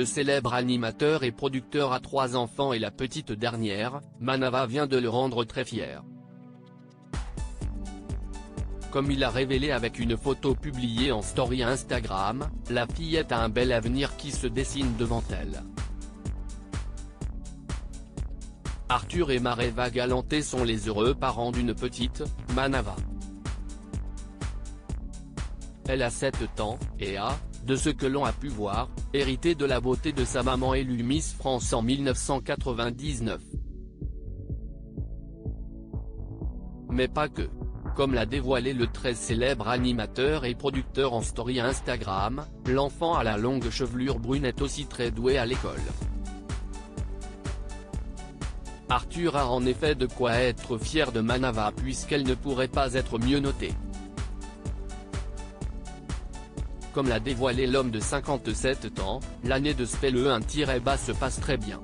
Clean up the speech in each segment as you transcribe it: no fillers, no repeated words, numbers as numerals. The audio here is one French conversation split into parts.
Le célèbre animateur et producteur a 3 enfants et la petite dernière, Manava, vient de le rendre très fier. Comme il a révélé avec une photo publiée en story Instagram, la fillette a un bel avenir qui se dessine devant elle. Arthur et Mareva Galanté sont les heureux parents d'une petite, Manava. Elle a 7 ans, et a, de ce que l'on a pu voir, hérité de la beauté de sa maman élue Miss France en 1999. Mais pas que. Comme l'a dévoilé le très célèbre animateur et producteur en story Instagram, l'enfant à la longue chevelure brune est aussi très doué à l'école. Arthur a en effet de quoi être fier de Manava puisqu'elle ne pourrait pas être mieux notée. Comme l'a dévoilé l'homme de 57 ans, l'année de SPLE1-bas se passe très bien.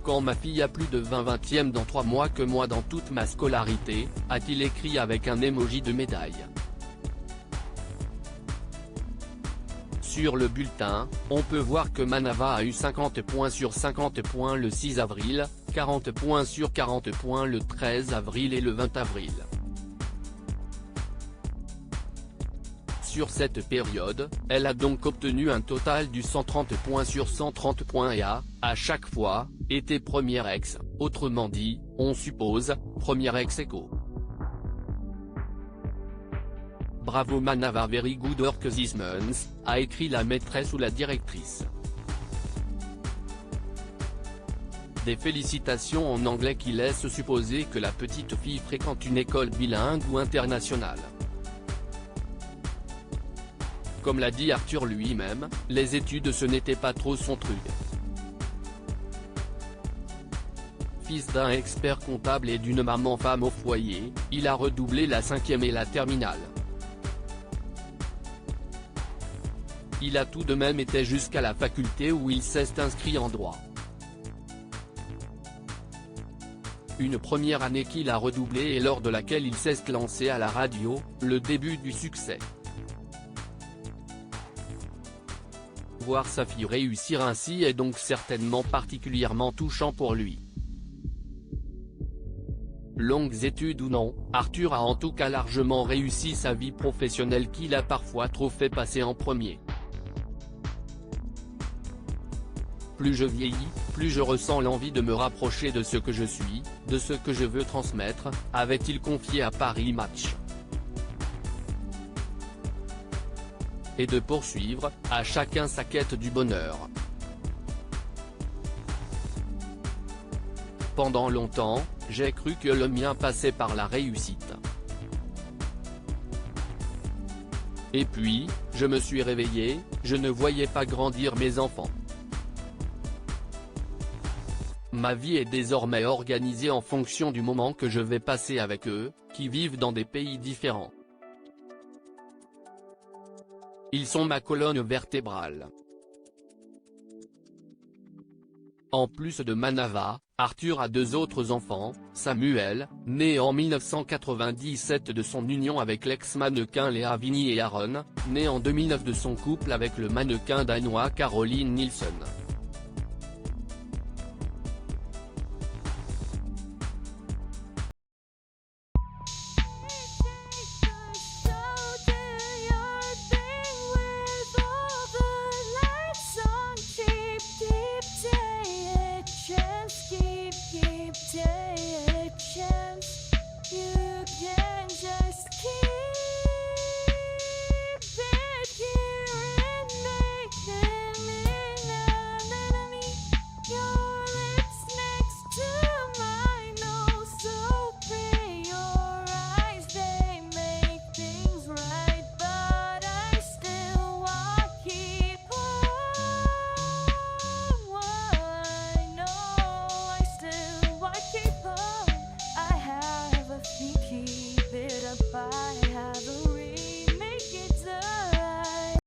Quand ma fille a plus de 20 dans 3 mois que moi dans toute ma scolarité, a-t-il écrit avec un emoji de médaille. Sur le bulletin, on peut voir que Manava a eu 50 points sur 50 points le 6 avril, 40 points sur 40 points le 13 avril et le 20 avril. Sur cette période, elle a donc obtenu un total du 130 points sur 130 points et a, à chaque fois, été première ex, autrement dit, on suppose, première ex aequo. Bravo Manava, very good work this month, a écrit la maîtresse ou la directrice. Des félicitations en anglais qui laissent supposer que la petite fille fréquente une école bilingue ou internationale. Comme l'a dit Arthur lui-même, les études ce n'était pas trop son truc. Fils d'un expert comptable et d'une maman femme au foyer, il a redoublé la 5e et la terminale. Il a tout de même été jusqu'à la faculté où il s'est inscrit en droit. Une première année qu'il a redoublée et lors de laquelle il s'est lancé à la radio, le début du succès. Voir sa fille réussir ainsi est donc certainement particulièrement touchant pour lui. Longues études ou non, Arthur a en tout cas largement réussi sa vie professionnelle qu'il a parfois trop fait passer en premier. Plus je vieillis, plus je ressens l'envie de me rapprocher de ce que je suis, de ce que je veux transmettre, avait-il confié à Paris Match. Et de poursuivre, à chacun sa quête du bonheur. Pendant longtemps, j'ai cru que le mien passait par la réussite. Et puis, je me suis réveillé, je ne voyais pas grandir mes enfants. Ma vie est désormais organisée en fonction du moment que je vais passer avec eux, qui vivent dans des pays différents. Ils sont ma colonne vertébrale. En plus de Manava, Arthur a 2 autres enfants, Samuel, né en 1997 de son union avec l'ex-mannequin Léa Vigny et Aaron, né en 2009 de son couple avec le mannequin danois Caroline Nielsen.